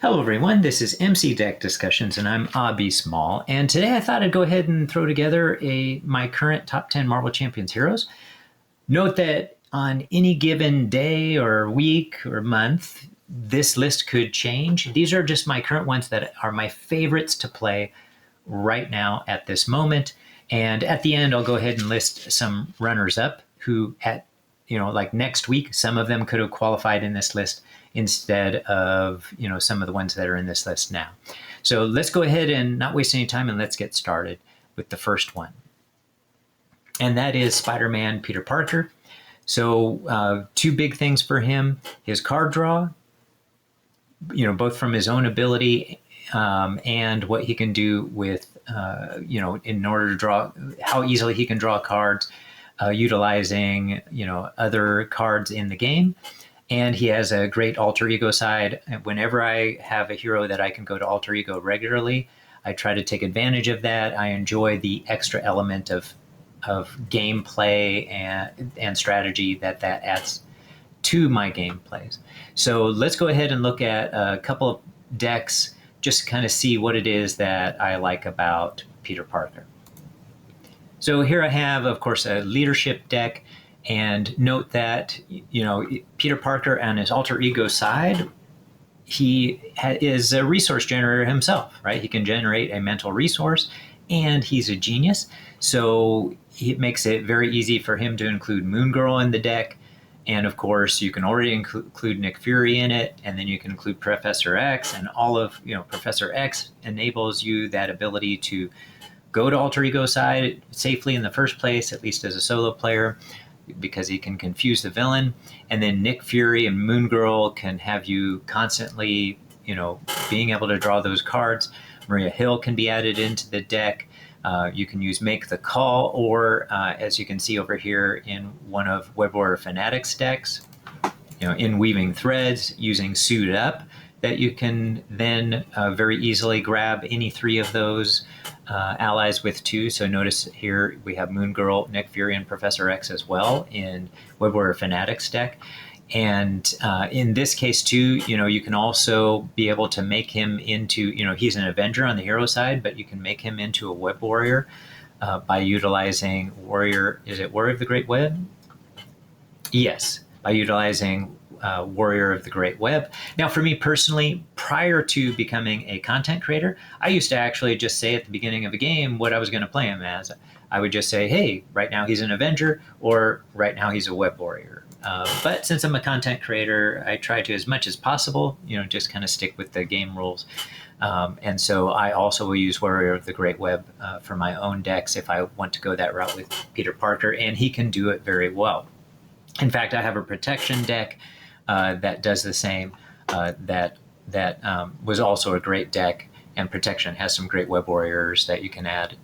Hello everyone, this is MC Deck Discussions and I'm Abby Small, and today I thought I'd go ahead and throw together my current top 10 Marvel Champions heroes. Note that on any given day or week or month, this list could change. These are just my current ones that are my favorites to play right now at this moment. And at the end, I'll go ahead and list some runners up who like next week, some of them could have qualified in this list instead of, some of the ones that are in this list now. So let's go ahead and not waste any time and let's get started with the first one. And that is Spider-Man Peter Parker. So two big things for him: his card draw, both from his own ability and what he can do with, in order to draw, how easily he can draw cards, utilizing, other cards in the game. And he has a great alter ego side. Whenever I have a hero that I can go to alter ego regularly, I try to take advantage of that. I enjoy the extra element of gameplay and strategy that adds to my gameplays. So let's go ahead and look at a couple of decks, just to kind of see what it is that I like about Peter Parker. So here I have, of course, a leadership deck. And note that, Peter Parker on his alter ego side, he is a resource generator himself, right? He can generate a mental resource, and he's a genius. So it makes it very easy for him to include Moon Girl in the deck. And of course, you can already include Nick Fury in it, and then you can include Professor X, and all of, Professor X enables you that ability to go to alter ego side safely in the first place, at least as a solo player, because he can confuse the villain. And then Nick Fury and Moon Girl can have you constantly, being able to draw those cards. Maria Hill can be added into the deck. You can use Make the Call, or as you can see over here in one of Web Warrior Fanatics decks, in Weaving Threads, using Suit Up, that you can then very easily grab any three of those allies with two. So notice here we have Moon Girl, Nick Fury, and Professor X as well in Web Warrior Fanatics deck. And in this case too, you can also be able to make him into, he's an Avenger on the hero side, but you can make him into a Web Warrior by utilizing Warrior of the Great Web? Yes, by utilizing Warrior of the Great Web. Now, for me personally, prior to becoming a content creator, I used to actually just say at the beginning of a game what I was going to play him as. I would just say, hey, right now he's an Avenger, or right now he's a Web Warrior. But since I'm a content creator, I try to, as much as possible, just kind of stick with the game rules. And so I also will use Warrior of the Great Web for my own decks if I want to go that route with Peter Parker, and he can do it very well. In fact, I have a protection deck that does the same, that was also a great deck, and protection has some great Web Warriors that you can add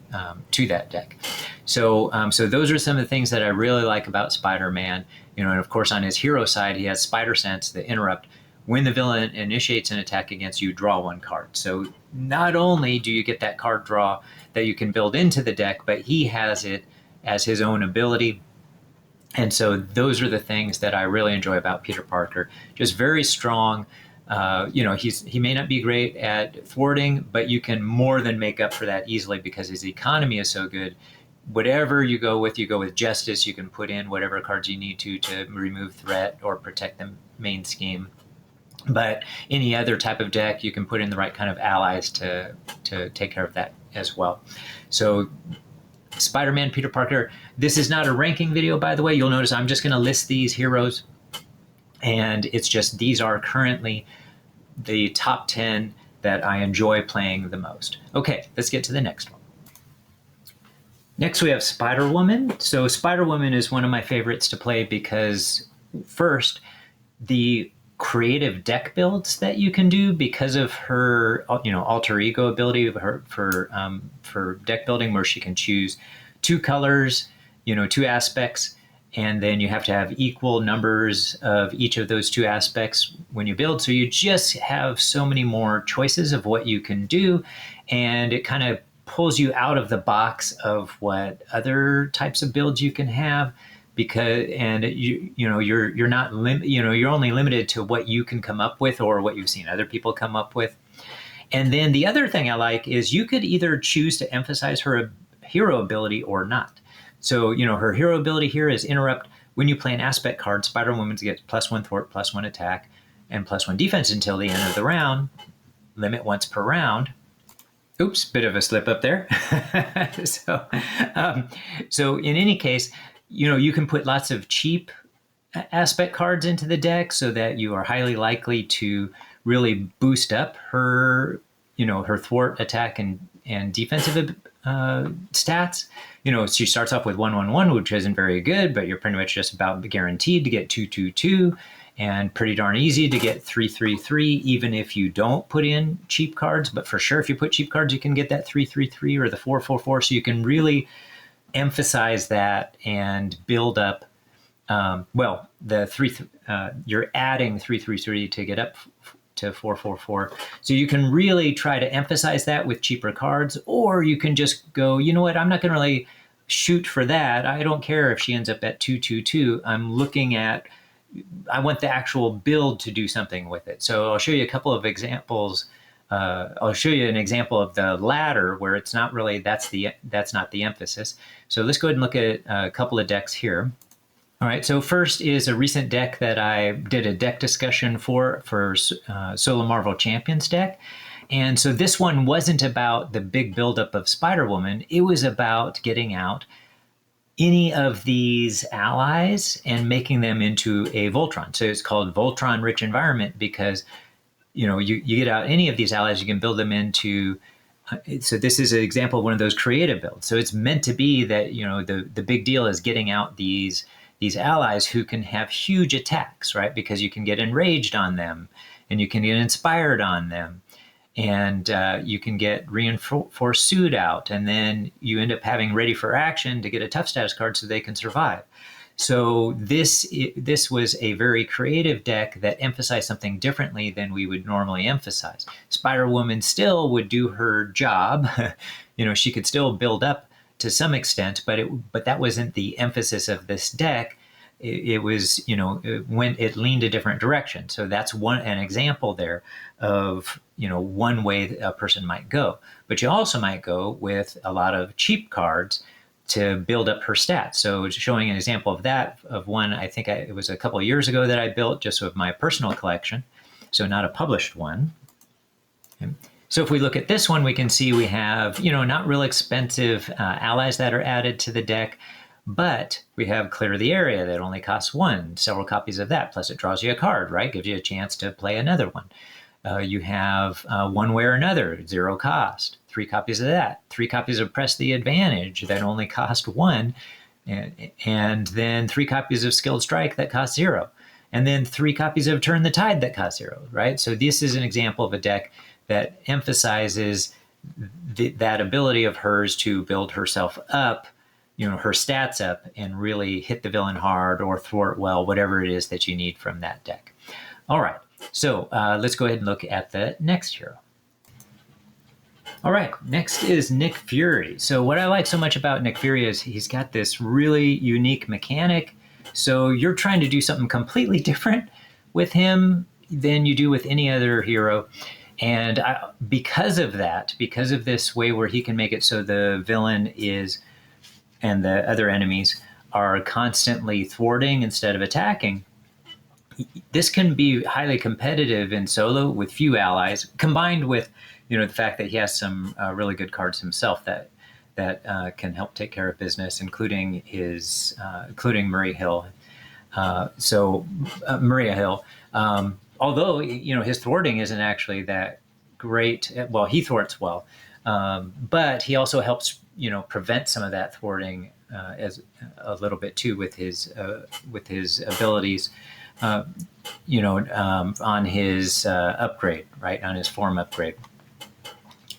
to that deck. So those are some of the things that I really like about Spider-Man. And of course on his hero side, he has Spider Sense, the interrupt. When the villain initiates an attack against you, draw one card. So not only do you get that card draw that you can build into the deck, but he has it as his own ability. And so those are the things that I really enjoy about Peter Parker. Just very strong. He may not be great at thwarting, but you can more than make up for that easily because his economy is so good. Whatever you go with justice. You can put in whatever cards you need to remove threat or protect the main scheme. But any other type of deck, you can put in the right kind of allies to take care of that as well. So Spider-Man Peter Parker. This is not a ranking video, by the way. You'll notice I'm just going to list these heroes, and it's just these are currently the top 10 that I enjoy playing the most. Okay, let's get to the next one. Next we have Spider-Woman. So Spider-Woman is one of my favorites to play because, first, the creative deck builds that you can do because of her, alter ego ability for deck building, where she can choose two colors, two aspects, and then you have to have equal numbers of each of those two aspects when you build. So you just have so many more choices of what you can do, and it kind of pulls you out of the box of what other types of builds you can have you're not you're only limited to what you can come up with or what you've seen other people come up with. And then the other thing I like is you could either choose to emphasize her hero ability or not. So, her hero ability here is interrupt. When you play an aspect card, Spider-Woman gets +1 thwart, +1 attack, and +1 defense until the end of the round. Limit once per round. Oops, bit of a slip up there. So in any case, you can put lots of cheap aspect cards into the deck so that you are highly likely to really boost up her, her thwart, attack, and defensive stats. She starts off with 1/1/1, which isn't very good, but you're pretty much just about guaranteed to get 2/2/2, and pretty darn easy to get 3/3/3, even if you don't put in cheap cards. But for sure, if you put cheap cards, you can get that 3/3/3 or the 4/4/4. So you can really emphasize that and build up. You're adding 3/3/3 to get up to 4/4/4. So you can really try to emphasize that with cheaper cards, or you can just go, you know what, I'm not going to really shoot for that. I don't care if she ends up at 2/2/2. I want the actual build to do something with it. So I'll show you a couple of examples. I'll show you an example of the latter where it's not really, that's not the emphasis. So let's go ahead and look at a couple of decks here. All right, so first is a recent deck that I did a deck discussion for Solo Marvel Champions deck. And so this one wasn't about the big buildup of Spider-Woman. It was about getting out any of these allies and making them into a Voltron. So it's called Voltron Rich Environment because, you get out any of these allies, you can build them into. So this is an example of one of those creative builds. So it's meant to be that, the big deal is getting out these allies who can have huge attacks, right? Because you can get enraged on them and you can get inspired on them. And you can get reinforced suit out, and then you end up having ready for action to get a tough status card so they can survive. So this was a very creative deck that emphasized something differently than we would normally emphasize. Spider-Woman still would do her job. She could still build up to some extent, but that wasn't the emphasis of this deck. It was, it leaned a different direction. So that's an example there of, one way a person might go. But you also might go with a lot of cheap cards to build up her stats. So showing an example of that, of one, I think it was a couple of years ago that I built just with my personal collection. So not a published one. Okay. So if we look at this one, we can see we have, not real expensive allies that are added to the deck. But we have Clear the Area that only costs 1, several copies of that, plus it draws you a card, right? Gives you a chance to play another one. You have One Way or Another, 0 cost, 3 copies of that. 3 copies of Press the Advantage that only cost 1, and then 3 copies of Skilled Strike that cost 0. And then 3 copies of Turn the Tide that cost 0, right? So this is an example of a deck that emphasizes that ability of hers to build herself up, her stats up, and really hit the villain hard or thwart well, whatever it is that you need from that deck. All right, so let's go ahead and look at the next hero. All right, next is Nick Fury. So what I like so much about Nick Fury is he's got this really unique mechanic. So you're trying to do something completely different with him than you do with any other hero. And because of this way where he can make it so the villain and the other enemies are constantly thwarting instead of attacking, this can be highly competitive in solo with few allies, combined with, the fact that he has some really good cards himself that can help take care of business, including Maria Hill. Maria Hill, although his thwarting isn't actually that great. Well, he thwarts well, but he also helps prevent some of that thwarting as a little bit too with his abilities. On his upgrade, right? On his form upgrade.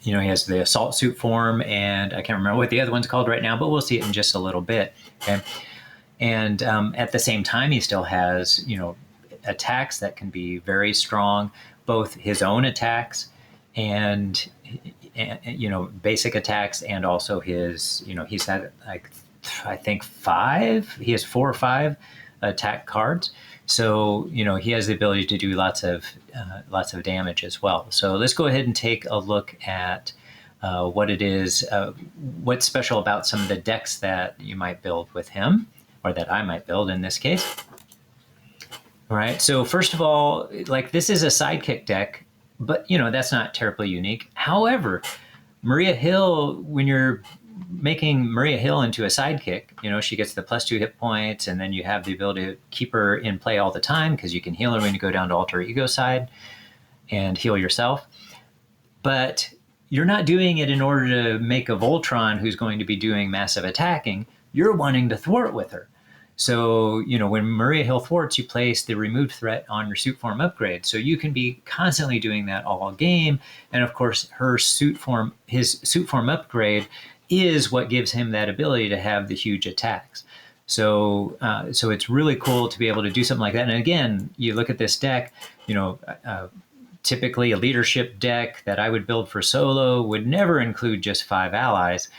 He has the assault suit form, and I can't remember what the other one's called right now, but we'll see it in just a little bit. Okay. And at the same time, he still has, attacks that can be very strong, both his own attacks and basic attacks, and also his, he's had like I think 5. He has 4 or 5 attack cards. So, he has the ability to do lots of damage as well. So let's go ahead and take a look at what it is, what's special about some of the decks that you might build with him, or that I might build in this case. All right. So first of all, like, this is a sidekick deck, but that's not terribly unique. However, Maria Hill, when you're making Maria Hill into a sidekick, she gets the +2 hit points, and then you have the ability to keep her in play all the time because you can heal her when you go down to alter ego side and heal yourself. But you're not doing it in order to make a Voltron who's going to be doing massive attacking. You're wanting to thwart with her. So, when Maria Hill thwarts, you place the removed threat on your suit form upgrade. So you can be constantly doing that all game. And of course, his suit form upgrade is what gives him that ability to have the huge attacks. So it's really cool to be able to do something like that. And again, you look at this deck, typically a leadership deck that I would build for solo would never include just 5 allies.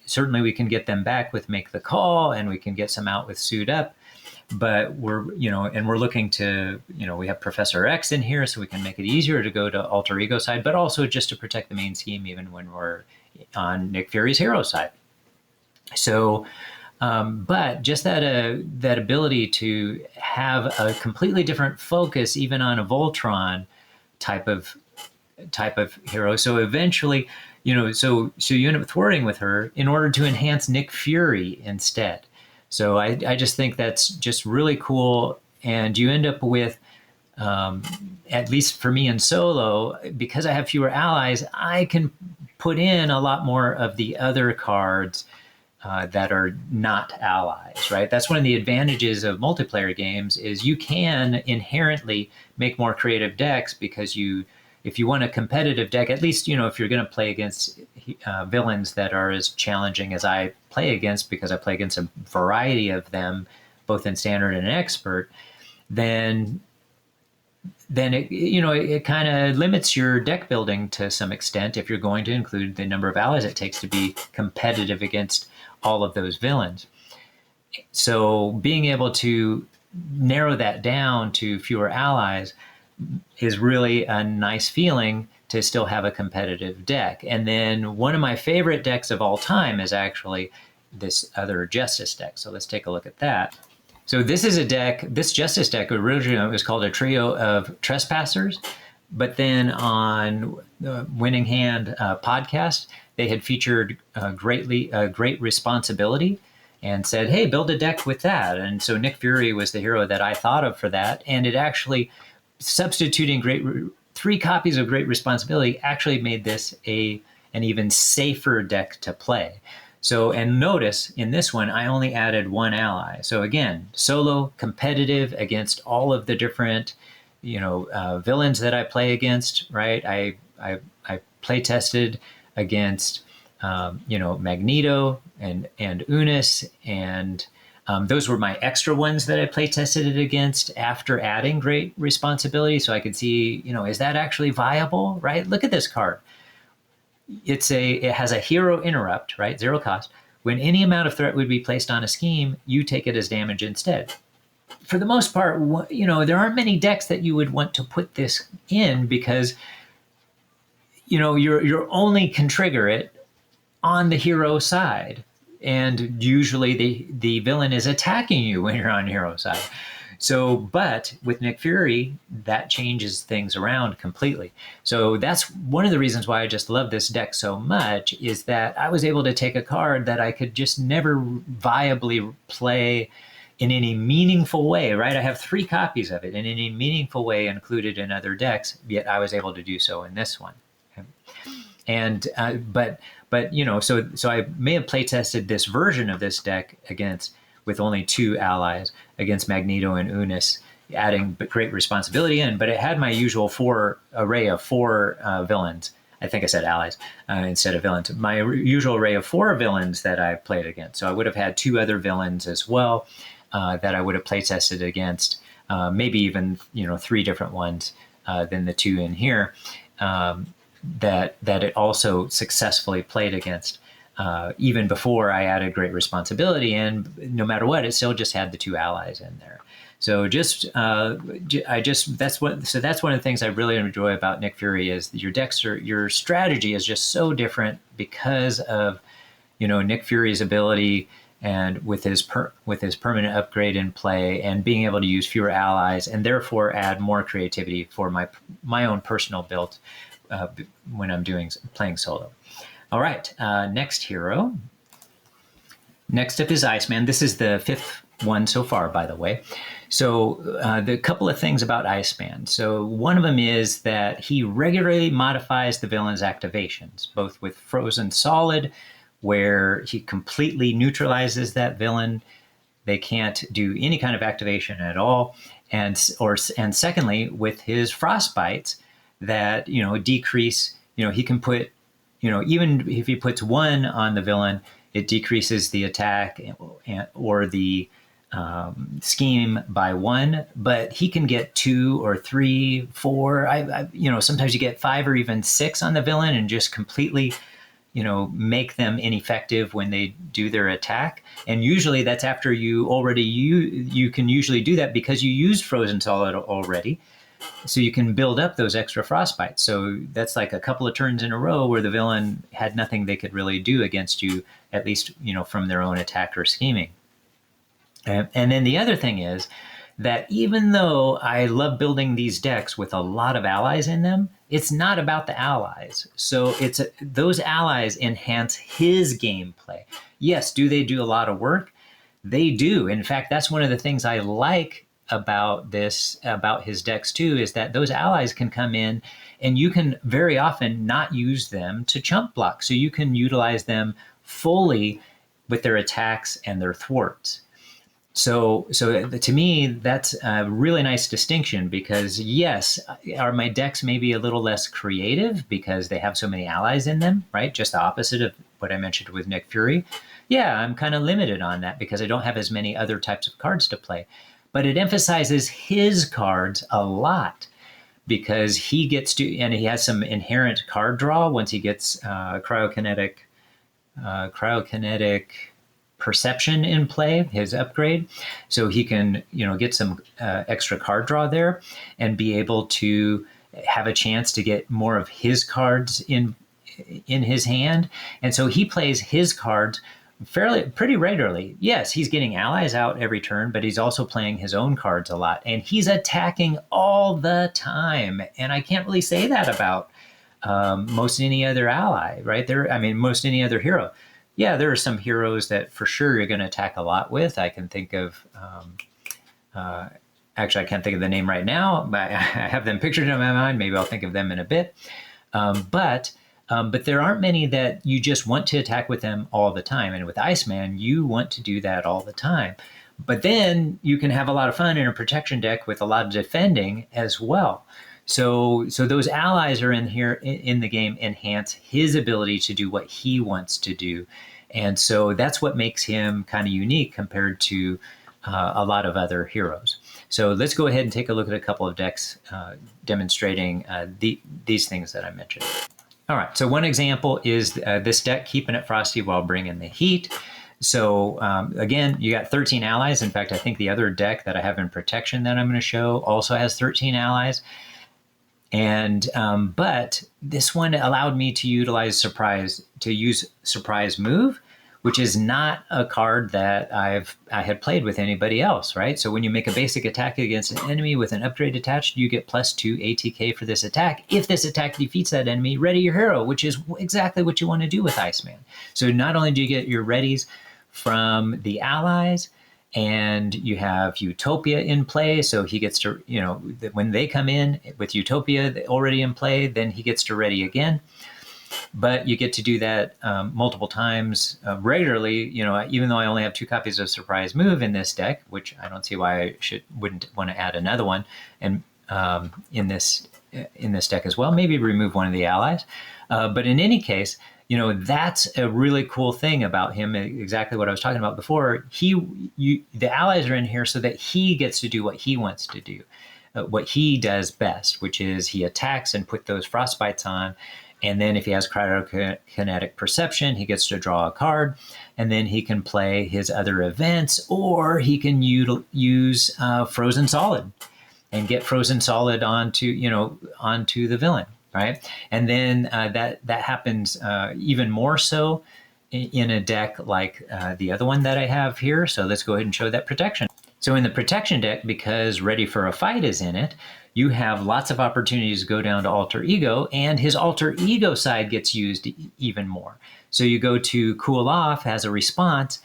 Certainly we can get them back with Make the Call, and we can get some out with Suit Up, but we're looking to, we have Professor X in here, so we can make it easier to go to alter ego side, but also just to protect the main scheme even when we're on Nick Fury's hero side. So, but just that ability to have a completely different focus, even on a Voltron type of hero. So eventually, so you end up thwarting with her in order to enhance Nick Fury instead. So I just think that's just really cool. And you end up with, at least for me in solo, because I have fewer allies, I can put in a lot more of the other cards that are not allies, right? That's one of the advantages of multiplayer games, is you can inherently make more creative decks, because if you want a competitive deck, at least, if you're going to play against villains that are as challenging as I play against, because I play against a variety of them, both in standard and expert, then it kind of limits your deck building to some extent if you're going to include the number of allies it takes to be competitive against all of those villains. So being able to narrow that down to fewer allies is really a nice feeling to still have a competitive deck. And then one of my favorite decks of all time is actually this other Justice deck. So let's take a look at that. So this is a deck, this Justice deck originally was called a Trio of Trespassers, but then on the Winning Hand podcast, they had featured Great Responsibility and said, hey, build a deck with that. And so Nick Fury was the hero that I thought of for that. And it actually, substituting 3 copies of Great Responsibility actually made this an even safer deck to play. So, and notice in this one, I only added 1 ally. So again, solo, competitive against all of the different, villains that I play against, right? I play tested against, Magneto and Unus, and those were my extra ones that I play tested it against after adding Great Responsibility. So I could see, is that actually viable, right? Look at this card. It has a hero interrupt, right? 0 cost. When any amount of threat would be placed on a scheme, you take it as damage instead. For the most part, there aren't many decks that you would want to put this in, because, you're only can trigger it on the hero side. And usually the villain is attacking you when you're on hero side. So, but with Nick Fury, that changes things around completely. So that's one of the reasons why I just love this deck so much, is that I was able to take a card that I could just never viably play in any meaningful way, right? I have 3 copies of it in any meaningful way included in other decks, yet I was able to do so in this one. Okay. And, but so I may have play tested this version of this deck with only 2 allies against Magneto and Unus, adding Great Responsibility in, but it had my usual array of 4 villains. I think I said allies instead of villains. My usual array of 4 villains that I played against. So I would have had 2 other villains as well that I would have play tested against, maybe even 3 different ones than the 2 in here. That it also successfully played against. even before I added Great Responsibility. And no matter what, it still just had the 2 allies in there. So that's one of the things I really enjoy about Nick Fury is your strategy is just so different because of, Nick Fury's ability and with his permanent upgrade in play and being able to use fewer allies and therefore add more creativity for my own personal build when I'm playing solo. All right, next hero. Next up is Iceman. This is the 5th one so far, by the way. So the couple of things about Iceman. So one of them is that he regularly modifies the villain's activations, both with Frozen Solid, where he completely neutralizes that villain. They can't do any kind of activation at all. And secondly, with his Frostbites that, decrease, he can put, even if he puts 1 on the villain, it decreases the attack or the scheme by 1, but he can get 2 or 3, 4. Sometimes you get 5 or even 6 on the villain and just completely, make them ineffective when they do their attack. And usually that's after you can usually do that because you used Frozen Solid already. So you can build up those extra Frostbites. So that's like a couple of turns in a row where the villain had nothing they could really do against you, at least, from their own attack or scheming. And then the other thing is that even though I love building these decks with a lot of allies in them, it's not about the allies. So those allies enhance his gameplay. Yes, do they do a lot of work? They do. In fact, that's one of the things I like about his decks too, is that those allies can come in and you can very often not use them to chump block. So you can utilize them fully with their attacks and their thwarts. So to me, that's a really nice distinction because yes, are my decks maybe a little less creative because they have so many allies in them, right? Just the opposite of what I mentioned with Nick Fury. Yeah, I'm kind of limited on that because I don't have as many other types of cards to play. But it emphasizes his cards a lot because he gets to, and he has some inherent card draw once he gets cryokinetic perception in play, his upgrade. So he can, get some extra card draw there and be able to have a chance to get more of his cards in his hand. And so he plays his cards pretty regularly. Yes, he's getting allies out every turn, but he's also playing his own cards a lot and he's attacking all the time. And I can't really say that about most any other ally, right? Most any other hero. Yeah, there are some heroes that for sure you're going to attack a lot with. I can think of, actually, I can't think of the name right now, but I have them pictured in my mind. Maybe I'll think of them in a bit. But there aren't many that you just want to attack with them all the time. And with Iceman, you want to do that all the time. But then you can have a lot of fun in a protection deck with a lot of defending as well. So those allies are in here in the game, enhance his ability to do what he wants to do. And so that's what makes him kind of unique compared to a lot of other heroes. So let's go ahead and take a look at a couple of decks demonstrating these things that I mentioned. All right, so one example is this deck, Keeping It Frosty While Bringing the Heat. So again, you got 13 allies. In fact, I think the other deck that I have in protection that I'm going to show also has 13 allies. And but this one allowed me to use Surprise Move, which is not a card that I had played with anybody else, right? So when you make a basic attack against an enemy with an upgrade attached, you get +2 ATK for this attack. If this attack defeats that enemy, ready your hero, which is exactly what you want to do with Iceman. So not only do you get your readies from the allies, and you have Utopia in play, so he gets to, when they come in with Utopia already in play, then he gets to ready again. But you get to do that multiple times regularly, even though I only have 2 copies of Surprise Move in this deck, which I don't see why I wouldn't want to add another one and in this deck as well. Maybe remove one of the allies. But in any case, that's a really cool thing about him. Exactly what I was talking about before. The allies are in here so that he gets to do what he wants to do, what he does best, which is he attacks and put those frostbites on. And then if he has cryokinetic perception, he gets to draw a card, and then he can play his other events, or he can use frozen solid and get frozen solid onto the villain, right? And then that happens even more so in a deck like the other one that I have here. So let's go ahead and show that protection. So in the protection deck, because Ready for a Fight is in it, you have lots of opportunities to go down to alter ego, and his alter ego side gets used even more. So you go to cool off as a response.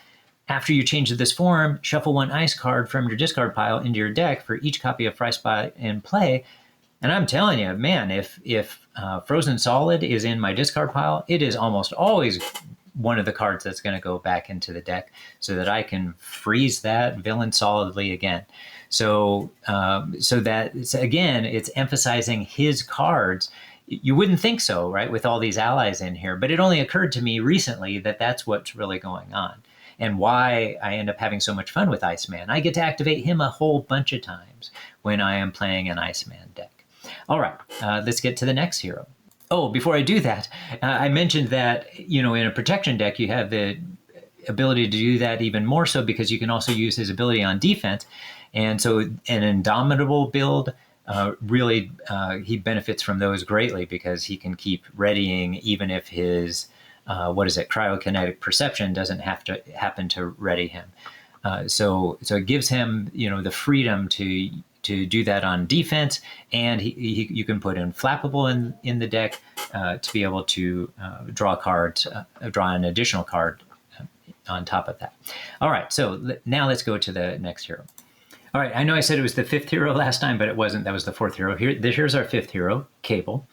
After you change to this form, shuffle one ice card from your discard pile into your deck for each copy of Frostbite in play. And I'm telling you, man, if Frozen Solid is in my discard pile, it is almost always one of the cards that's going to go back into the deck so that I can freeze that villain solidly again. So it's emphasizing his cards. You wouldn't think so, right, with all these allies in here, but it only occurred to me recently that that's what's really going on and why I end up having so much fun with Iceman. I get to activate him a whole bunch of times when I am playing an Iceman deck. All right, let's get to the next hero. Oh, before I do that, I mentioned that, in a protection deck, you have the ability to do that even more so because you can also use his ability on defense. And so an Indomitable build, really, he benefits from those greatly because he can keep readying even if his, cryokinetic perception doesn't have to happen to ready him. So it gives him, the freedom to do that on defense, and you can put in Flappable in the deck to be able to draw an additional card on top of that. All right, so now let's go to the next hero. All right, I know I said it was the fifth hero last time, but it wasn't. That was the fourth hero. Here's our fifth hero, Cable.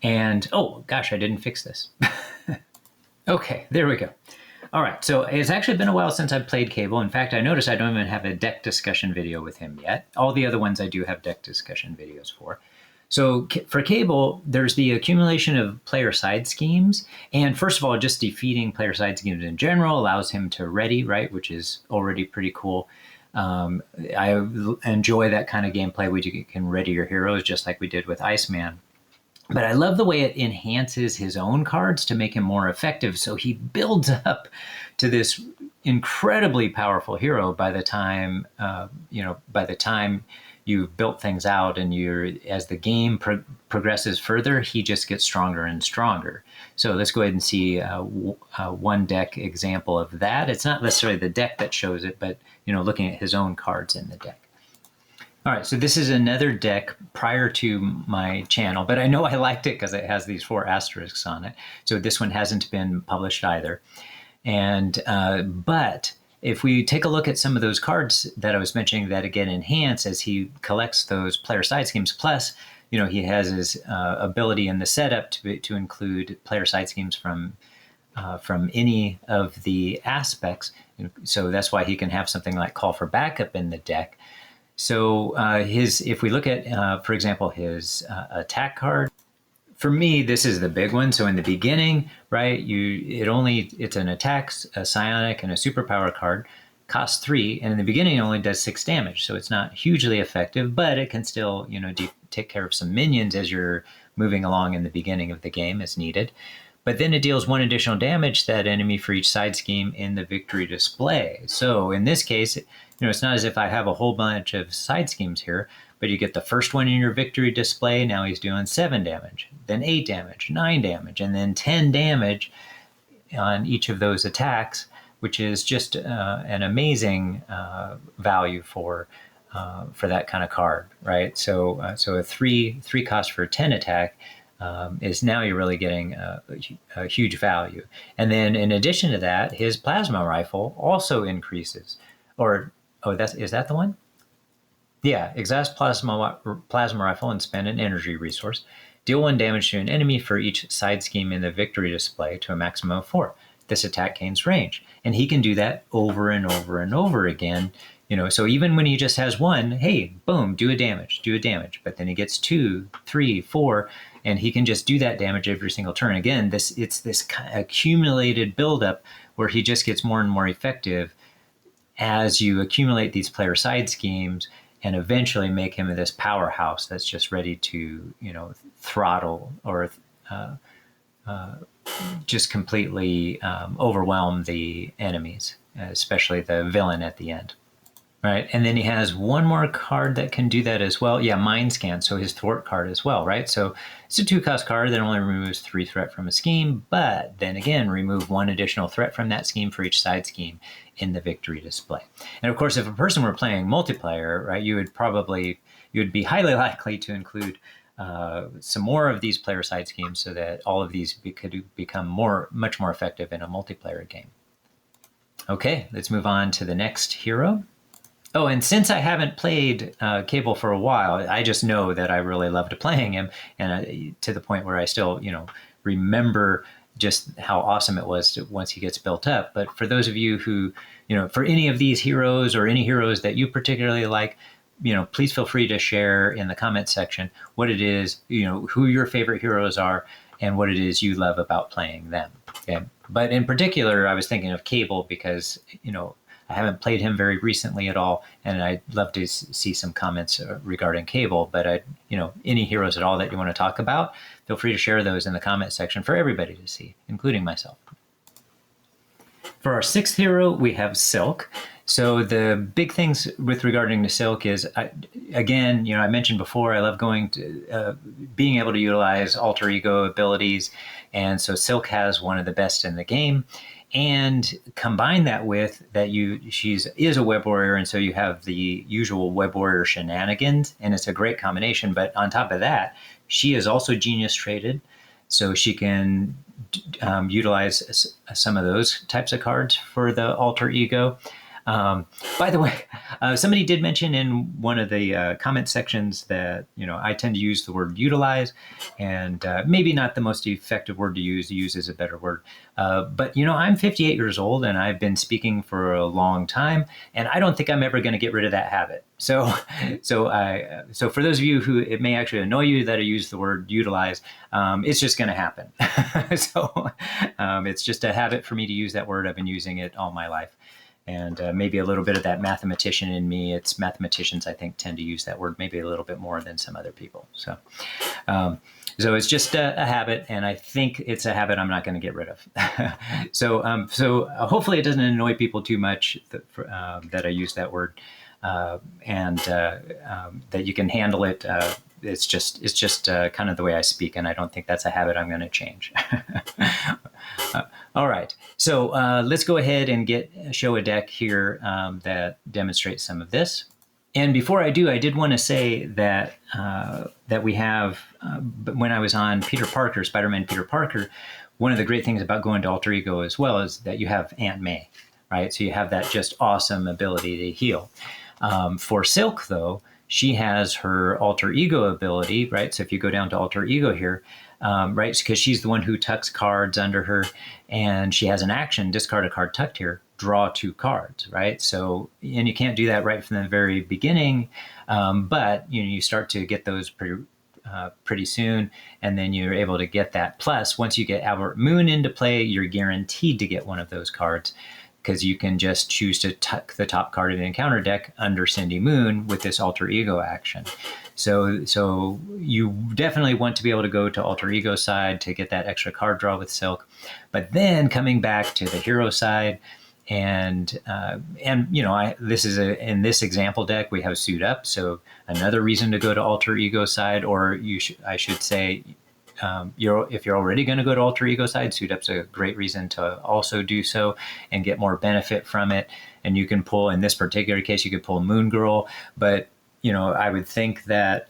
And, oh, gosh, I didn't fix this. Okay, there we go. All right, so it's actually been a while since I've played Cable. In fact, I noticed I don't even have a deck discussion video with him yet. All the other ones I do have deck discussion videos for. So for Cable, there's the accumulation of player side schemes. And first of all, just defeating player side schemes in general allows him to ready, right, which is already pretty cool. I enjoy that kind of gameplay where you can ready your heroes just like we did with Iceman. But I love the way it enhances his own cards to make him more effective. So he builds up to this incredibly powerful hero by the time, you've built things out and as the game progresses further, he just gets stronger and stronger. So let's go ahead and see one deck example of that. It's not necessarily the deck that shows it, but, looking at his own cards in the deck. All right, so this is another deck prior to my channel, but I know I liked it because it has these 4 asterisks on it. So this one hasn't been published either. And but if we take a look at some of those cards that I was mentioning that again enhance as he collects those player side schemes, plus he has his ability in the setup to include player side schemes from any of the aspects. So that's why he can have something like Call for Backup in the deck. So if we look at, for example, his attack card, for me, this is the big one. So in the beginning, right, it's an attack, a psionic, and a superpower card, costs 3, and in the beginning it only does 6 damage. So it's not hugely effective, but it can still, take care of some minions as you're moving along in the beginning of the game as needed. But then it deals 1 additional damage to that enemy for each side scheme in the victory display. So in this case, it's not as if I have a whole bunch of side schemes here, but you get the first one in your victory display. Now he's doing 7 damage, then 8 damage, 9 damage, and then 10 damage on each of those attacks, which is just an amazing value for that kind of card, right? So a 3 cost for 10 attack is now you're really getting a huge value. And then in addition to that, his plasma rifle also increases. Is that the one? Yeah, exhaust plasma rifle and spend an energy resource. Deal 1 damage to an enemy for each side scheme in the victory display to a maximum of 4. This attack gains range. And he can do that over and over and over again. So even when he just has 1, hey, boom, do a damage. But then he gets 2, 3, 4, and he can just do that damage every single turn. Again, it's this accumulated buildup where he just gets more and more effective as you accumulate these player side schemes and eventually make him this powerhouse that's just ready to, throttle or just completely overwhelm the enemies, especially the villain at the end. Right, and then he has one more card that can do that as well. Yeah, Mind Scan, so his Thwart card as well, right? So it's a 2-cost card that only removes 3 threat from a scheme, but then again, remove 1 additional threat from that scheme for each side scheme in the victory display. And of course, if a person were playing multiplayer, right, you would be highly likely to include some more of these player side schemes so that all of these could become much more effective in a multiplayer game. Okay, let's move on to the next hero. Oh, and since I haven't played Cable for a while, I just know that I really loved playing him, and to the point where I still, remember just how awesome it was once he gets built up. But for those of you who, for any of these heroes or any heroes that you particularly like, please feel free to share in the comments section what it is, who your favorite heroes are and what it is you love about playing them. Okay? But in particular, I was thinking of Cable because, I haven't played him very recently at all, and I'd love to see some comments regarding Cable. But any heroes at all that you want to talk about, feel free to share those in the comment section for everybody to see, including myself. For our 6th hero, we have Silk. So the big things with regarding to Silk is, I mentioned before, I love being able to utilize alter ego abilities, and so Silk has one of the best in the game. And combine that with that she is a web warrior, and so you have the usual web warrior shenanigans, and it's a great combination. But on top of that, she is also genius traded, so she can utilize some of those types of cards for the alter ego. By the way, somebody did mention in one of the comment sections that, I tend to use the word utilize, and maybe not the most effective word to use. Use is a better word. But, I'm 58 years old and I've been speaking for a long time, and I don't think I'm ever going to get rid of that habit. So for those of you who it may actually annoy you that I use the word utilize, it's just going to happen. It's just a habit for me to use that word. I've been using it all my life. And maybe a little bit of that mathematician in me. It's mathematicians, I think, tend to use that word maybe a little bit more than some other people. So it's just a habit, and I think it's a habit I'm not going to get rid of. So hopefully it doesn't annoy people too much that I use that word, and that you can handle it. It's just kind of the way I speak, and I don't think that's a habit I'm going to change. All right, so let's go ahead and show a deck here that demonstrates some of this. And before I do, I did want to say that we have, when I was on Spider-Man Peter Parker, one of the great things about going to Alter Ego as well is that you have Aunt May, right? So you have that just awesome ability to heal. For Silk, though, she has her Alter Ego ability, right? So if you go down to Alter Ego here, right, because she's the one who tucks cards under her, and she has an action, discard a card tucked here, draw 2 cards, right? So, and you can't do that right from the very beginning, but you start to get those pretty soon, and then you're able to get that. Plus, once you get Albert Moon into play, you're guaranteed to get one of those cards, because you can just choose to tuck the top card of the encounter deck under Cindy Moon with this Alter Ego action. So you definitely want to be able to go to Alter Ego side to get that extra card draw with Silk. But then coming back to the hero side, and this is in this example deck we have Suit Up, so another reason to go to Alter Ego side, or I should say, if you're already going to go to Alter Ego side, Suit Up's a great reason to also do so and get more benefit from it. And you can pull, in this particular case, you could pull Moon Girl, but I would think that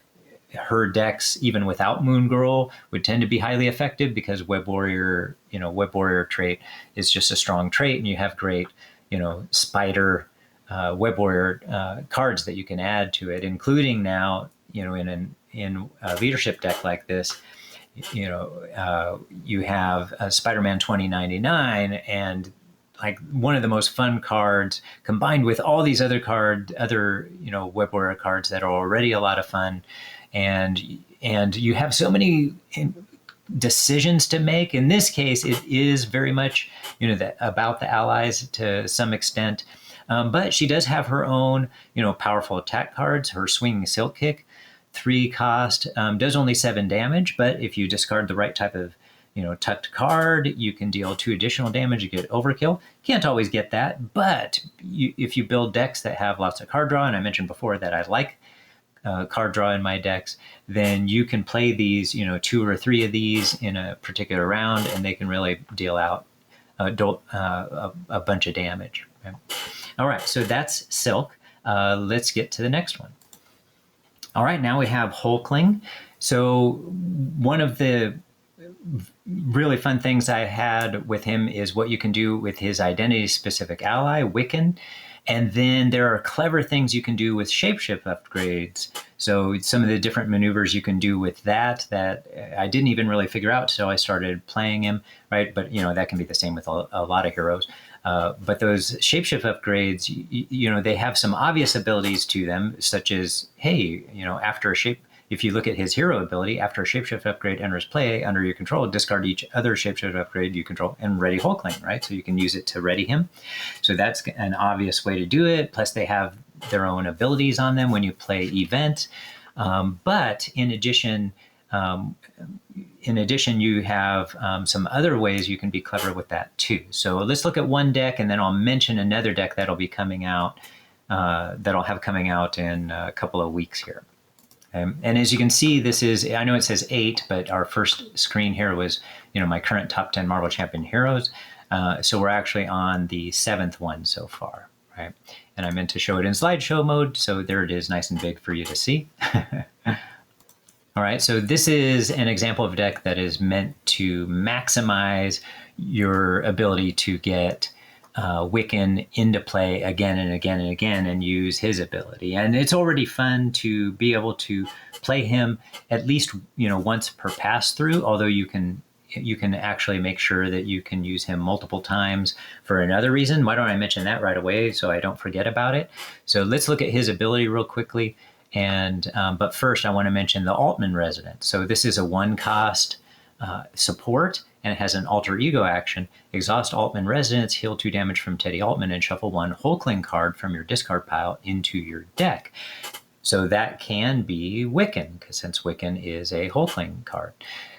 her decks, even without Moon Girl, would tend to be highly effective, because Web Warrior trait is just a strong trait, and you have great, Spider Web Warrior cards that you can add to it, including now, in a leadership deck like this, you have Spider-Man 2099, and like one of the most fun cards, combined with all these other Web Warrior cards that are already a lot of fun, and you have so many decisions to make. In this case, it is very much about the allies to some extent, but she does have her own powerful attack cards. Her Swinging Silk Kick, 3 cost, does only 7 damage, but if you discard the right type of tucked card. You can deal 2 additional damage. You get overkill. Can't always get that, but if you build decks that have lots of card draw, and I mentioned before that I like card draw in my decks, then you can play these, 2 or 3 of these in a particular round, and they can really deal out a bunch of damage. Okay? All right, so that's Silk. Let's get to the next one. All right, now we have Hulkling. So one of the really fun things I had with him is what you can do with his identity-specific ally, Wiccan. And then there are clever things you can do with shapeshift upgrades. So some of the different maneuvers you can do with that I didn't even really figure out until I started playing him, right? But, that can be the same with a lot of heroes. But those shapeshift upgrades, they have some obvious abilities to them, such as, hey, if you look at his hero ability, after a shapeshift upgrade enters play under your control, discard each other shapeshift upgrade you control and ready Hulkling, right? So you can use it to ready him. So that's an obvious way to do it. Plus they have their own abilities on them when you play event. But in addition, you have some other ways you can be clever with that too. So let's look at one deck, and then I'll mention another deck that'll be coming out, that I'll have coming out in a couple of weeks here. And as you can see, this is, I know it says 8, but our first screen here was, my current top 10 Marvel Champion heroes. So we're actually on the 7th one so far, right? And I meant to show it in slideshow mode, so there it is, nice and big for you to see. All right, so this is an example of a deck that is meant to maximize your ability to get Wiccan into play again and again and again and use his ability. And it's already fun to be able to play him at least, once per pass through, although you can actually make sure that you can use him multiple times for another reason. Why don't I mention that right away so I don't forget about it? So let's look at his ability real quickly. And but first I want to mention the Altman Resident. So this is a 1-cost support, and it has an alter ego action. Exhaust Altman Residence, heal 2 damage from Teddy Altman, and shuffle 1 Hulkling card from your discard pile into your deck. So that can be Wiccan, because since Wiccan is a Hulkling card.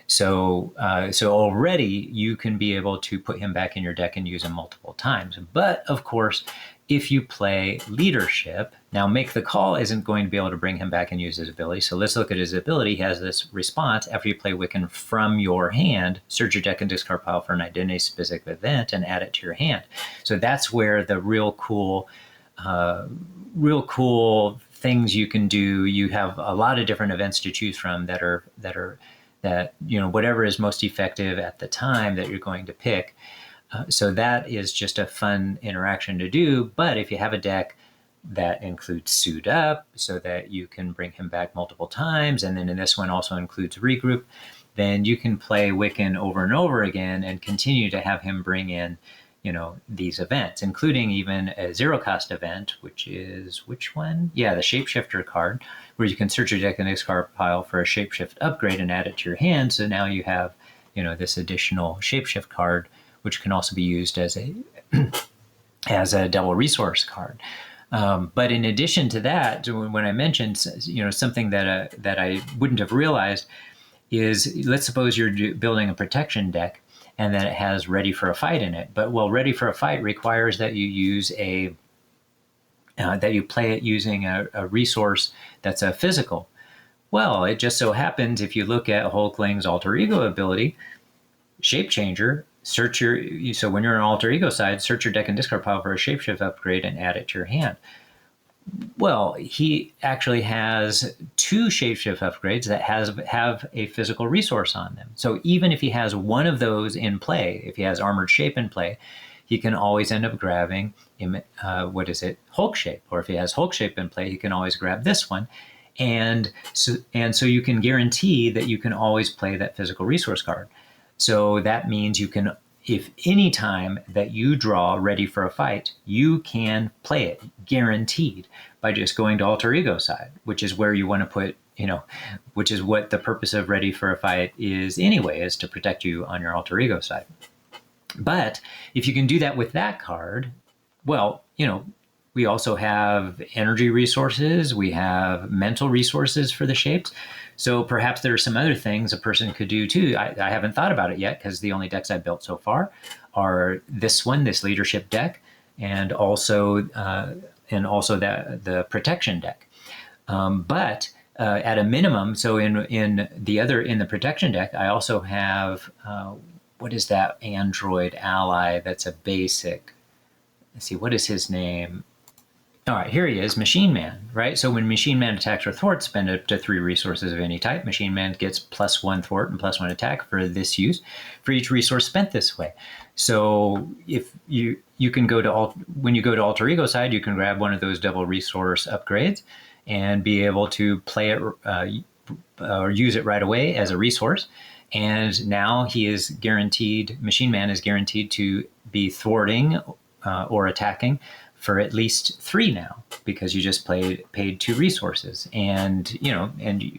So already you can be able to put him back in your deck and use him multiple times. But of course, if you play Leadership, now Make the Call isn't going to be able to bring him back and use his ability. So let's look at his ability. He has this response: after you play Wiccan from your hand, search your deck and discard pile for an identity-specific event and add it to your hand. So that's where the real cool things you can do. You have a lot of different events to choose from that whatever is most effective at the time that you're going to pick. So that is just a fun interaction to do. But if you have a deck that includes Suit Up so that you can bring him back multiple times, and then in this one also includes Regroup, then you can play Wiccan over and over again and continue to have him bring in, these events, including even a 0-cost event, which is which one? Yeah, the Shapeshifter card, where you can search your deck and discard pile for a Shapeshift upgrade and add it to your hand. So now you have, this additional Shapeshift card, which can also be used as a double resource card. But in addition to that, when I mentioned, something that I wouldn't have realized is, let's suppose you're building a protection deck and then it has Ready for a Fight in it. But Ready for a Fight requires that you use that you play it using a resource that's a physical. Well, it just so happens, if you look at Hulkling's alter ego ability, Shape Changer, so when you're on alter ego side, search your deck and discard pile for a shapeshift upgrade and add it to your hand. Well, he actually has 2 shapeshift upgrades that have a physical resource on them. So even if he has one of those in play, if he has Armored Shape in play, he can always end up grabbing Hulk Shape. Or if he has Hulk Shape in play, he can always grab this one. And so you can guarantee that you can always play that physical resource card. So that means you can, if any time that you draw Ready for a Fight, you can play it, guaranteed, by just going to alter ego side, which is where you want to put, which is what the purpose of Ready for a Fight is anyway, is to protect you on your alter ego side. But if you can do that with that card, well, We also have energy resources. We have mental resources for the shapes. So perhaps there are some other things a person could do too. I haven't thought about it yet because the only decks I've built so far are this one, this leadership deck, and also that the protection deck. But at a minimum, so in the protection deck, I also have what is that android ally that's a basic? Let's see, what is his name? All right, here he is, Machine Man, right? So when Machine Man attacks or thwarts, spend up to 3 resources of any type. Machine Man gets +1 thwart and +1 attack for this use for each resource spent this way. So if you can go to when you go to Alter Ego side, you can grab one of those double resource upgrades and be able to play it or use it right away as a resource. And now he is guaranteed, Machine Man is guaranteed to be thwarting or attacking for at least 3 now, because you just paid 2 resources. And,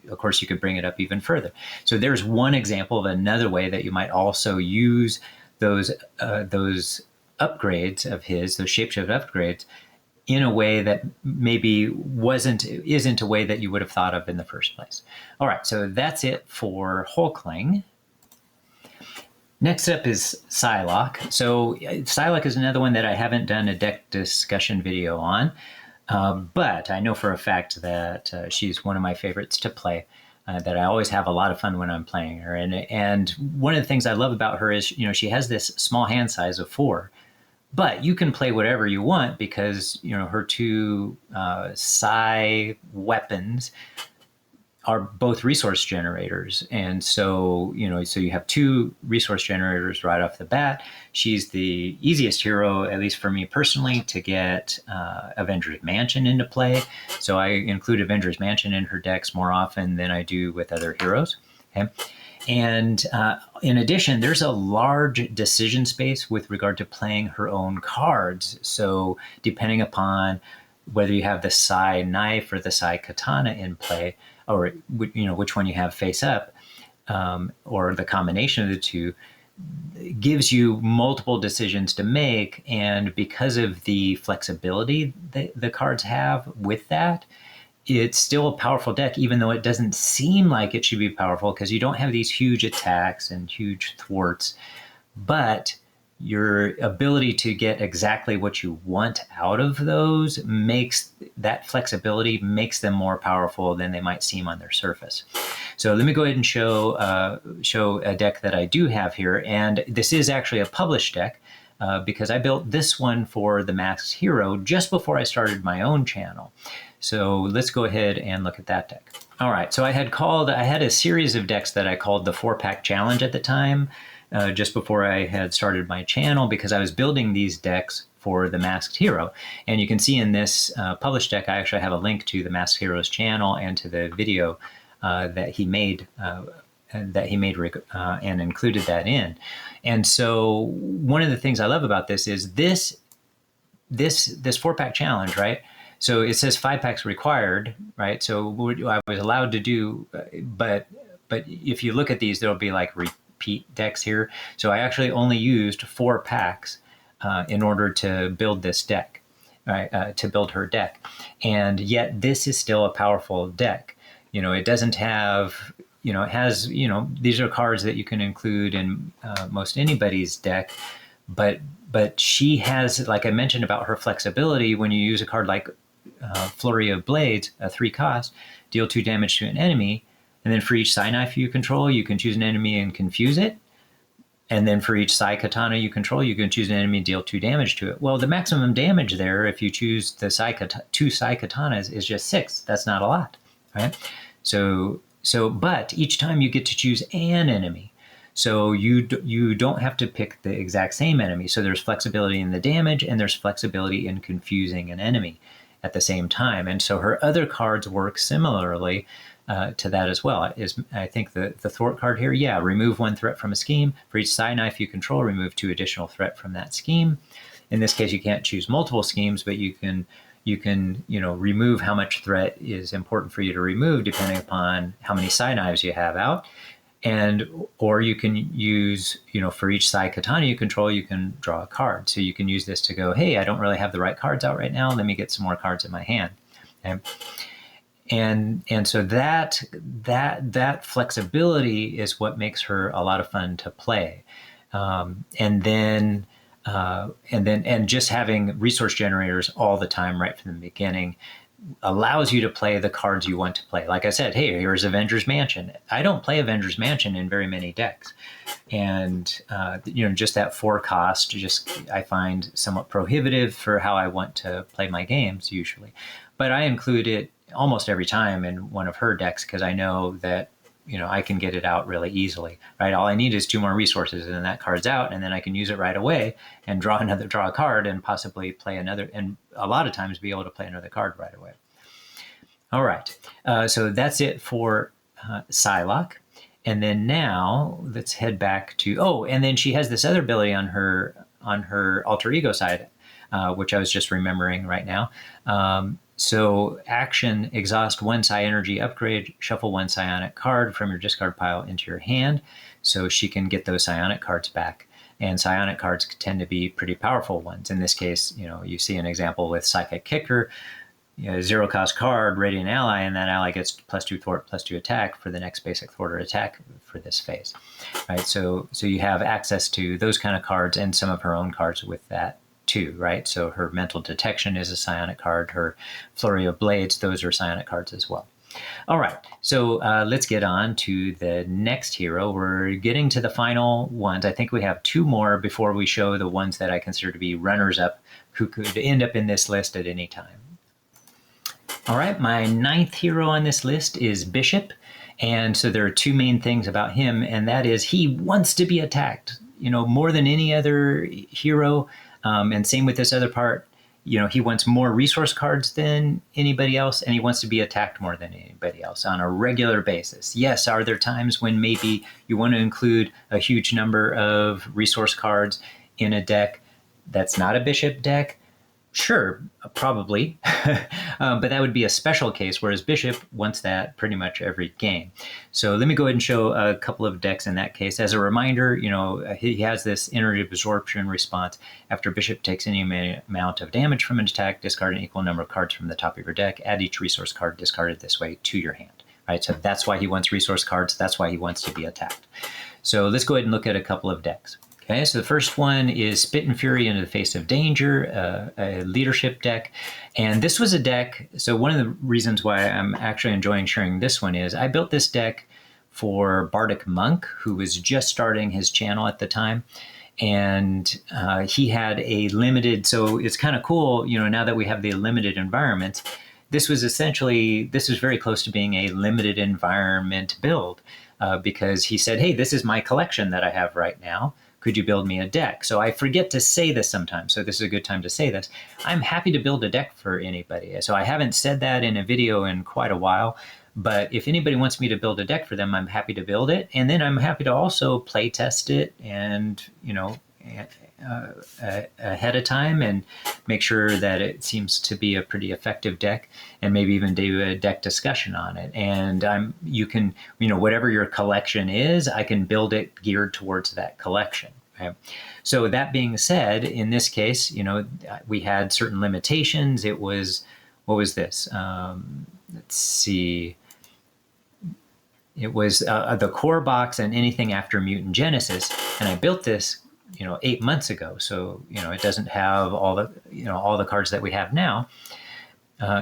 of course you could bring it up even further. So there's one example of another way that you might also use those upgrades of his, those shapeshift upgrades, in a way that maybe isn't a way that you would have thought of in the first place. All right, so that's it for Hulkling. Next up is Psylocke. So Psylocke is another one that I haven't done a deck discussion video on, but I know for a fact that she's one of my favorites to play, that I always have a lot of fun when I'm playing her. And one of the things I love about her is, she has this small hand size of 4, but you can play whatever you want because, her 2 Psy weapons are both resource generators. And so, so you have 2 resource generators right off the bat. She's the easiest hero, at least for me personally, to get Avengers Mansion into play. So I include Avengers Mansion in her decks more often than I do with other heroes. Okay. And in addition, there's a large decision space with regard to playing her own cards. So depending upon whether you have the Psy knife or the Psy katana in play, or which one you have face up, or the combination of the 2, gives you multiple decisions to make. And because of the flexibility that the cards have with that, it's still a powerful deck, even though it doesn't seem like it should be powerful because you don't have these huge attacks and huge thwarts. But your ability to get exactly what you want out of those makes that flexibility makes them more powerful than they might seem on their surface. So let me go ahead and show a deck that I do have here. And this is actually a published deck because I built this one for the Masked Hero just before I started my own channel. So let's go ahead and look at that deck. All right, so I had a series of decks that I called the 4-pack challenge at the time, just before I had started my channel, because I was building these decks for the Masked Hero. And you can see in this published deck, I actually have a link to the Masked Hero's channel and to the video that he made and included that in. And so one of the things I love about this is this 4-pack challenge, right? So it says 5 packs required, right? So I was allowed to do, but if you look at these, there'll be like repeat decks here. So I actually only used 4 packs in order to build this deck, right? To build her deck. And yet this is still a powerful deck. It doesn't have, it has, these are cards that you can include in most anybody's deck, but she has, like I mentioned about her flexibility, when you use a card like Flurry of Blades, a 3 cost, deal 2 damage to an enemy, and then for each Psy knife you control, you can choose an enemy and confuse it. And then for each Psy katana you control, you can choose an enemy and deal 2 damage to it. Well, the maximum damage there, if you choose the 2 Psy katanas, is just 6. That's not a lot, right? But each time you get to choose an enemy. So you don't have to pick the exact same enemy. So there's flexibility in the damage and there's flexibility in confusing an enemy at the same time. And so her other cards work similarly to that as well. I think the thwart card here, remove 1 threat from a scheme. For each Psy knife you control, remove 2 additional threat from that scheme. In this case, you can't choose multiple schemes, but you can remove how much threat is important for you to remove depending upon how many Psy knives you have out. And or you can use, for each Sai Katana you control, you can draw a card. So you can use this to go, hey, I don't really have the right cards out right now. Let me get some more cards in my hand. Okay? And so that flexibility is what makes her a lot of fun to play. And just having resource generators all the time right from the beginning allows you to play the cards you want to play. Like I said, hey, here's Avengers Mansion. I don't play Avengers Mansion in very many decks. And, just that 4 cost, I find somewhat prohibitive for how I want to play my games usually. But I include it almost every time in one of her decks because I know that, I can get it out really easily, right? All I need is 2 more resources and then that card's out, and then I can use it right away and draw a card and possibly play another, and a lot of times be able to play another card right away. All right, so that's it for Psylocke. And then now let's head back to, and then she has this other ability on her alter ego side, which I was just remembering right now. So action, exhaust 1 psi energy, upgrade, shuffle 1 psionic card from your discard pile into your hand. So she can get those psionic cards back. And psionic cards tend to be pretty powerful ones. In this case, you see an example with Psychic Kicker, 0 cost card, Radiant Ally, and that ally gets +2 thwart, +2 attack for the next basic thwart or attack for this phase. Right? So you have access to those kind of cards and some of her own cards with that too, right? So her Mental Detection is a psionic card. Her Flurry of Blades, those are psionic cards as well. All right, so let's get on to the next hero. We're getting to the final ones. I think we have 2 more before we show the ones that I consider to be runners-up who could end up in this list at any time. All right, my 9th hero on this list is Bishop. And so there are 2 main things about him, and that is he wants to be attacked, more than any other hero. And same with this other part, he wants more resource cards than anybody else, and he wants to be attacked more than anybody else on a regular basis. Yes, are there times when maybe you want to include a huge number of resource cards in a deck that's not a Bishop deck? Sure, probably, but that would be a special case, whereas Bishop wants that pretty much every game. So let me go ahead and show a couple of decks in that case. As a reminder, he has this energy absorption response. After Bishop takes any amount of damage from an attack, discard an equal number of cards from the top of your deck, add each resource card discarded this way to your hand. Right? So that's why he wants resource cards. That's why he wants to be attacked. So let's go ahead and look at a couple of decks. Okay, so the first one is Spit and Fury into the Face of Danger, a leadership deck. And this was a deck, so one of the reasons why I'm actually enjoying sharing this one is I built this deck for Bardic Monk, who was just starting his channel at the time. And he had a limited, so it's kind of cool, now that we have the limited environments, this was very close to being a limited environment build because he said, hey, this is my collection that I have right now. Could you build me a deck? So I forget to say this sometimes, so this is a good time to say this. I'm happy to build a deck for anybody. So I haven't said that in a video in quite a while, but if anybody wants me to build a deck for them, I'm happy to build it. And then I'm happy to also play test it and, ahead of time and make sure that it seems to be a pretty effective deck and maybe even do a deck discussion on it. And you can, whatever your collection is, I can build it geared towards that collection. Okay? So that being said, in this case, we had certain limitations. It was, what was this? Let's see. It was the core box and anything after Mutant Genesis. And I built this 8 months ago. So, it doesn't have all the cards that we have now.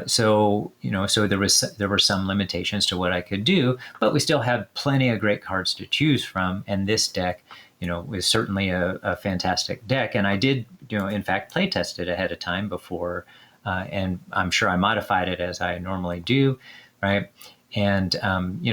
So there were some limitations to what I could do, but we still had plenty of great cards to choose from. And this deck, was certainly a fantastic deck. And I did, in fact, play test it ahead of time before, and I'm sure I modified it as I normally do. Right. And,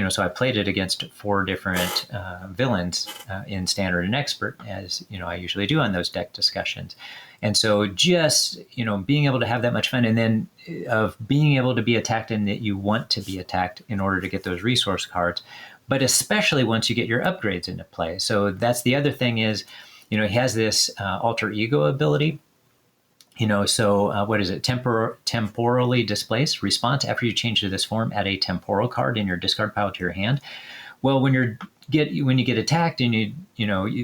so I played it against 4 different villains in Standard and Expert, as, I usually do on those deck discussions. And so just, being able to have that much fun, and then of being able to be attacked and that you want to be attacked in order to get those resource cards, but especially once you get your upgrades into play. So that's the other thing is, he has this alter ego ability. What is it? Temporally displaced response. After you change to this form, add a temporal card in your discard pile to your hand. Well, when you're when you get attacked and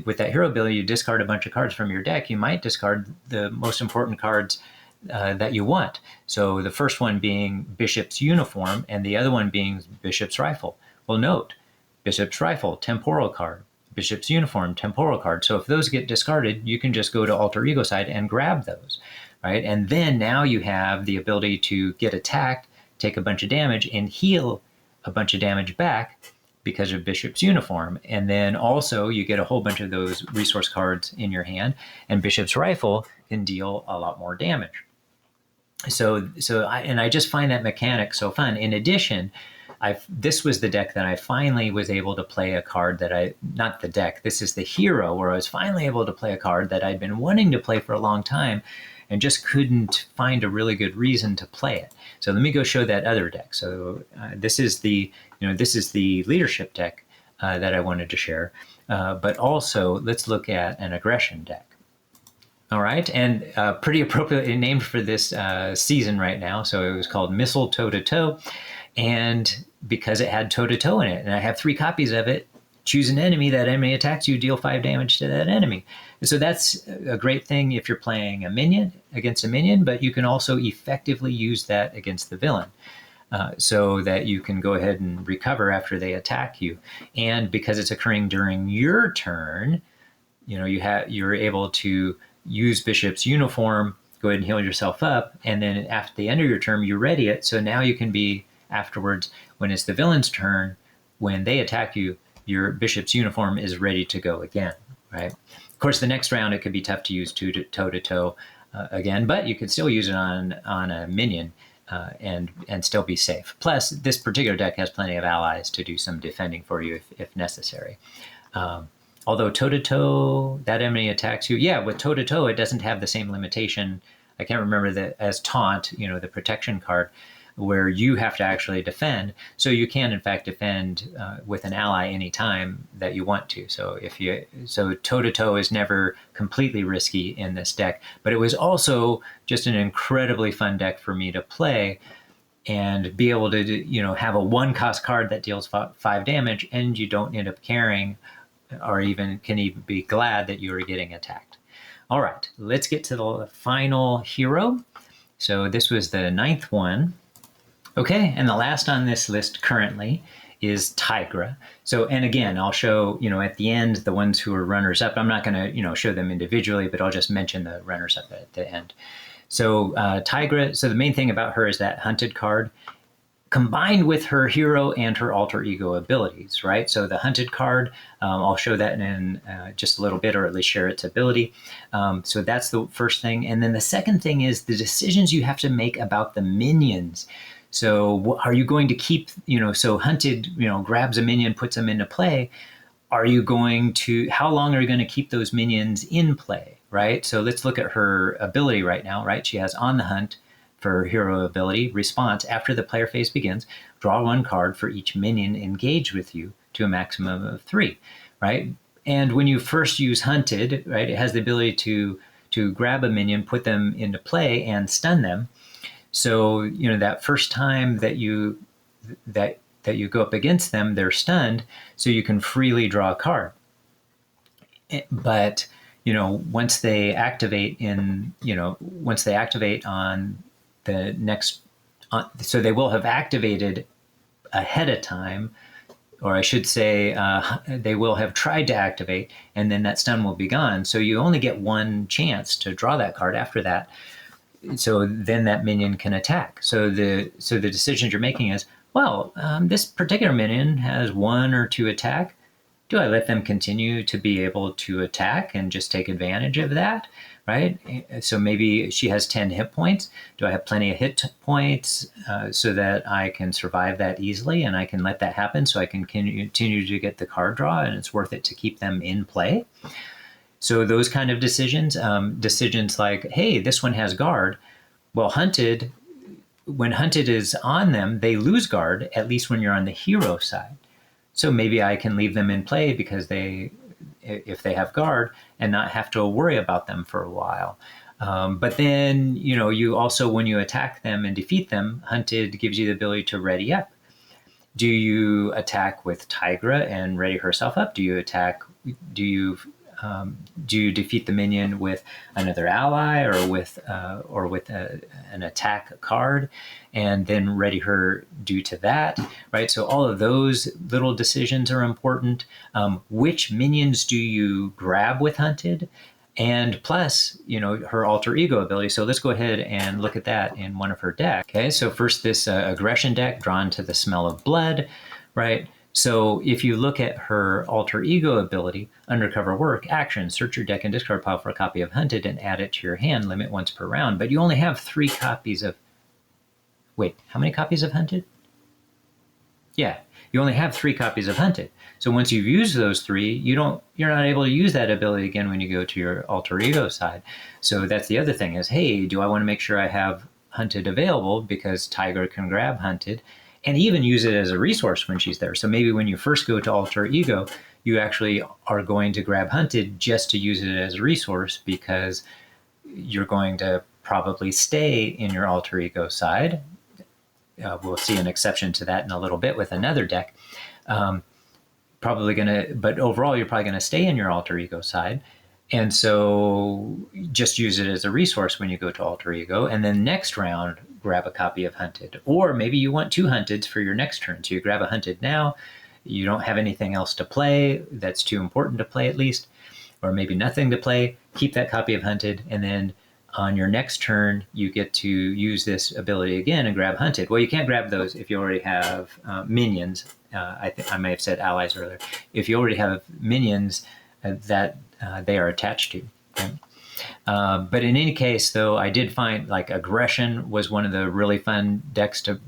with that hero ability, you discard a bunch of cards from your deck, you might discard the most important cards that you want. So the first one being Bishop's Uniform and the other one being Bishop's Rifle. Well, note, Bishop's Rifle, temporal card. Bishop's Uniform, temporal card. So if those get discarded, you can just go to Alter Ego side and grab those, right? And then now you have the ability to get attacked, take a bunch of damage, and heal a bunch of damage back because of Bishop's Uniform. And then also you get a whole bunch of those resource cards in your hand, and Bishop's Rifle can deal a lot more damage. So I just find that mechanic so fun. In addition, this was the deck that I finally was able to play a card that not the deck, this is the hero where I was finally able to play a card that I'd been wanting to play for a long time and just couldn't find a really good reason to play it. So let me go show that other deck. So this is the leadership deck that I wanted to share, but also let's look at an aggression deck. All right, and pretty appropriately named for this season right now. So it was called Missile Toe-to-Toe, and because it had toe-to-toe in it, and I have 3 copies of it, choose an enemy, that enemy attacks you, deal 5 damage to that enemy. So that's a great thing if you're playing a minion against a minion, but you can also effectively use that against the villain. So that you can go ahead and recover after they attack you. And because it's occurring during your turn, you're able to use Bishop's Uniform, go ahead and heal yourself up, and then after the end of your turn, you ready it. So now you can be afterwards, when it's the villain's turn, when they attack you, your Bishop's Uniform is ready to go again, right? Of course, the next round, it could be tough to use toe-to-toe again, but you could still use it on a minion and still be safe. Plus, this particular deck has plenty of allies to do some defending for you if necessary. Although toe-to-toe, that enemy attacks you. Yeah, with toe-to-toe, it doesn't have the same limitation. I can't remember as taunt, the protection card, where you have to actually defend. So you can, in fact, defend with an ally anytime that you want to. So toe-to-toe is never completely risky in this deck. But it was also just an incredibly fun deck for me to play and be able to, have a 1-cost card that deals 5 damage, and you don't end up caring or can even be glad that you are getting attacked. All right, let's get to the final hero. So this was the 9th one. Okay, and the last on this list currently is Tigra. So, and again, I'll show, at the end, the ones who are runners up. I'm not going to, show them individually, but I'll just mention the runners up at the end. So Tigra, so the main thing about her is that hunted card, combined with her hero and her alter ego abilities, right? So the hunted card, I'll show that in just a little bit, or at least share its ability. So that's the first thing. And then the second thing is the decisions you have to make about the minions. So are you going to keep, so hunted, grabs a minion, puts them into play. How long are you going to keep those minions in play, right? So let's look at her ability right now, right? She has On the Hunt for her hero ability. Response: after the player phase begins, draw 1 card for each minion engaged with you to a maximum of 3, right? And when you first use Hunted, right, it has the ability to grab a minion, put them into play, and stun them. So, that first time that you go up against them, they're stunned, so you can freely draw a card. But, once they activate on the next, so they will have activated ahead of time, or I should say they will have tried to activate, and then that stun will be gone. So you only get 1 chance to draw that card after that. So then that minion can attack. So the decisions you're making is, this particular minion has 1 or 2 attack. Do I let them continue to be able to attack and just take advantage of that, right? So maybe she has 10 hit points. Do I have plenty of hit points so that I can survive that easily, and I can let that happen so I can continue to get the card draw, and it's worth it to keep them in play? So those kind of decisions like, hey, this one has guard. Well, when hunted is on them, they lose guard, at least when you're on the hero side. So maybe I can leave them in play because if they have guard, and not have to worry about them for a while. But then, you also, when you attack them and defeat them, hunted gives you the ability to ready up. Do you attack with Tigra and ready herself up? Do you attack? Do you do you defeat the minion with another ally or with an attack card, and then ready her due to that, right? So all of those little decisions are important. Which minions do you grab with Hunted? And plus, her alter ego ability. So let's go ahead and look at that in one of her decks. Okay, so first this aggression deck, Drawn to the Smell of Blood, right? So if you look at her alter ego ability, Undercover Work, action, search your deck and discard pile for a copy of Hunted and add it to your hand, limit once per round. But you only have 3 copies of... Wait, how many copies of Hunted? Yeah, you only have 3 copies of Hunted. So once you've used those 3, you're not able to use that ability again when you go to your alter ego side. So that's the other thing is, hey, do I want to make sure I have Hunted available, because Tigra can grab Hunted and even use it as a resource when she's there. So maybe when you first go to alter ego, you actually are going to grab Hunted just to use it as a resource, because you're going to probably stay in your alter ego side. We'll see an exception to that in a little bit with another deck. But overall, you're probably going to stay in your alter ego side. And so just use it as a resource when you go to alter ego. And then next round, grab a copy of Hunted. Or maybe you want 2 Hunteds for your next turn. So you grab a Hunted now. You don't have anything else to play that's too important to play, at least. Or maybe nothing to play. Keep that copy of Hunted. And then on your next turn, you get to use this ability again and grab Hunted. Well, you can't grab those if you already have minions. I may have said allies earlier. If you already have minions that they are attached to. Okay? But in any case, though, I did find like Aggression was one of the really fun decks to,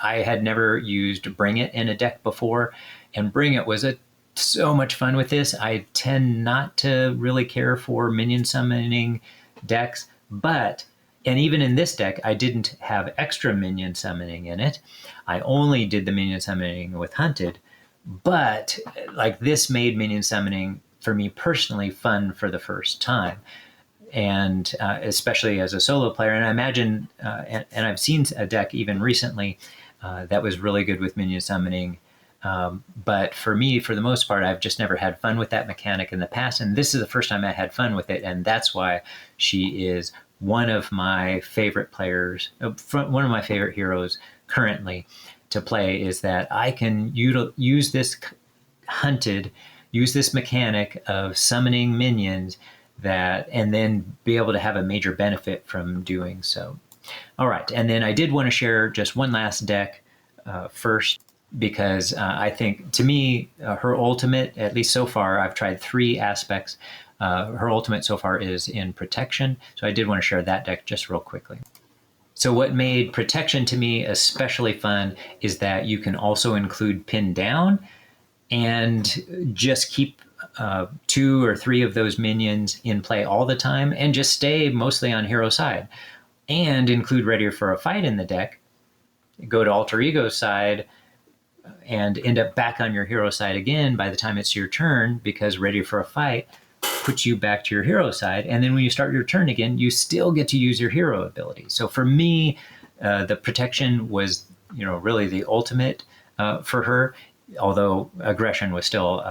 I had never used Bring It in a deck before, and Bring It was so much fun with this. I tend not to really care for minion summoning decks, and even in this deck, I didn't have extra minion summoning in it. I only did the minion summoning with Hunted, but like this made minion summoning for me personally fun for the first time. And especially as a solo player, and I imagine, and I've seen a deck even recently that was really good with minion summoning. But for me, for the most part, I've just never had fun with that mechanic in the past. And this is the first time I had fun with it. And that's why she is one of my favorite players, one of my favorite heroes currently to play, is that I can use this Hunted, use this mechanic of summoning minions and then be able to have a major benefit from doing so. All right. And then I did want to share just one last deck first, because I think, to me, her ultimate, at least so far, I've tried 3 aspects. Her ultimate so far is in Protection. So I did want to share that deck just real quickly. So what made Protection to me especially fun is that you can also include Pin Down and just keep 2 or 3 of those minions in play all the time and just stay mostly on hero side, and include Ready for a Fight in the deck, go to alter ego side, and end up back on your hero side again by the time it's your turn, because Ready for a Fight puts you back to your hero side. And then when you start your turn again, you still get to use your hero ability. So for me, the Protection was, really the ultimate for her, although Aggression was still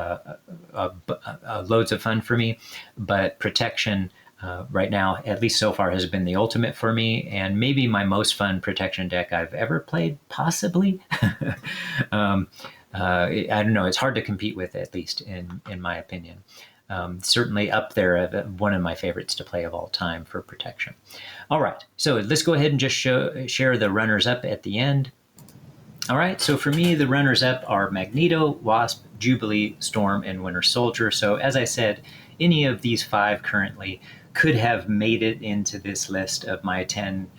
loads of fun for me. But Protection right now, at least so far, has been the ultimate for me, and maybe my most fun Protection deck I've ever played, possibly. I don't know. It's hard to compete with, at least in my opinion. Certainly up there, one of my favorites to play of all time for Protection. All right, so let's go ahead and just share the runners-up at the end. All right, so for me, the runners-up are Magneto, Wasp, Jubilee, Storm, and Winter Soldier. So as I said, any of these 5 currently could have made it into this list of my 10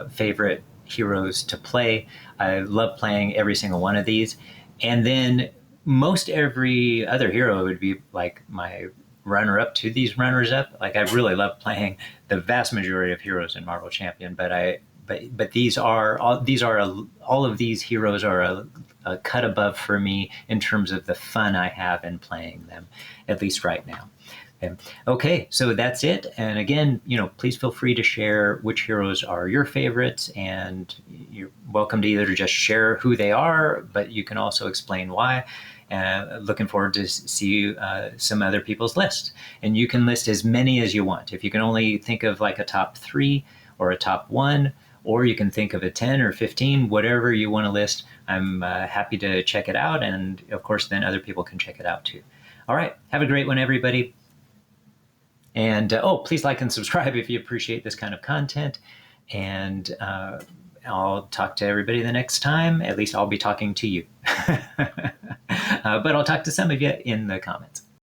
favorite heroes to play. I love playing every single one of these. And then most every other hero would be like my runner-up to these runners-up. Like, I really love playing the vast majority of heroes in Marvel Champion, but but all of these heroes are a cut above for me in terms of the fun I have in playing them, at least right now. Okay, so that's it. And again, please feel free to share which heroes are your favorites, and you're welcome to either just share who they are, but you can also explain why. Looking forward to see some other people's lists. And you can list as many as you want. If you can only think of like a top 3 or a top 1, or you can think of a 10 or 15, whatever you want to list, I'm happy to check it out. And of course, then other people can check it out too. All right, have a great one, everybody. And please like and subscribe if you appreciate this kind of content. And I'll talk to everybody the next time. At least I'll be talking to you. But I'll talk to some of you in the comments.